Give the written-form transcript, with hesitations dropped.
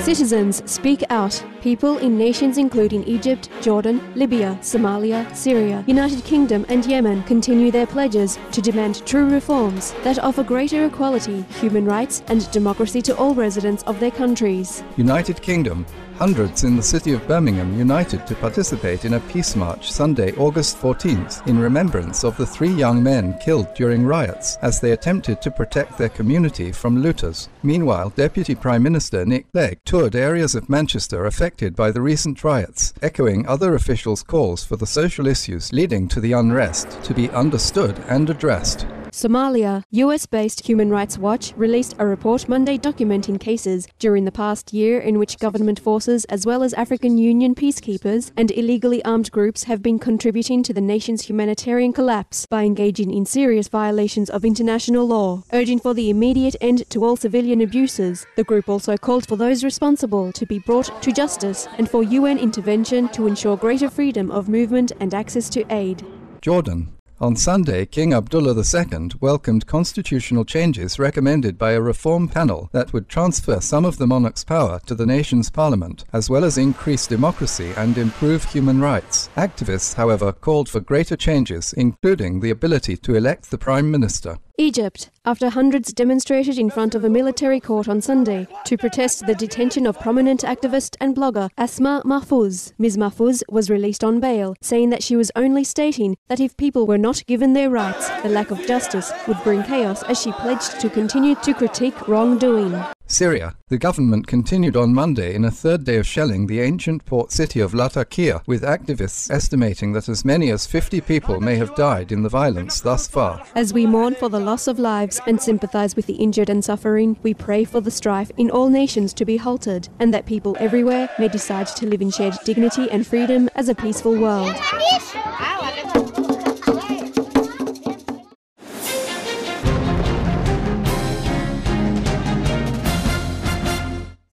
Citizens speak out. People in nations including Egypt, Jordan, Libya, Somalia, Syria, United Kingdom and Yemen continue their pledges to demand true reforms that offer greater equality, human rights and democracy to all residents of their countries. United Kingdom. Hundreds in the city of Birmingham united to participate in a peace march Sunday, August 14th, in remembrance of the 3 young men killed during riots as they attempted to protect their community from looters. Meanwhile, Deputy Prime Minister Nick Clegg toured areas of Manchester affected by the recent riots, echoing other officials' calls for the social issues leading to the unrest to be understood and addressed. Somalia. US-based Human Rights Watch released a report Monday documenting cases during the past year in which government forces as well as African Union peacekeepers and illegally armed groups have been contributing to the nation's humanitarian collapse by engaging in serious violations of international law. Urging for the immediate end to all civilian abuses, the group also called for those responsible to be brought to justice and for UN intervention to ensure greater freedom of movement and access to aid. Jordan. On Sunday, King Abdullah II welcomed constitutional changes recommended by a reform panel that would transfer some of the monarch's power to the nation's parliament, as well as increase democracy and improve human rights. Activists, however, called for greater changes, including the ability to elect the Prime Minister. Egypt. After hundreds demonstrated in front of a military court on Sunday to protest the detention of prominent activist and blogger Asma Mahfouz, Ms. Mahfouz was released on bail, saying that she was only stating that if people were not given their rights, the lack of justice would bring chaos, as she pledged to continue to critique wrongdoing. Syria. The government continued on Monday in a third day of shelling the ancient port city of Latakia, with activists estimating that as many as 50 people may have died in the violence thus far. As we mourn for the loss of lives and sympathize with the injured and suffering, we pray for the strife in all nations to be halted, and that people everywhere may decide to live in shared dignity and freedom as a peaceful world.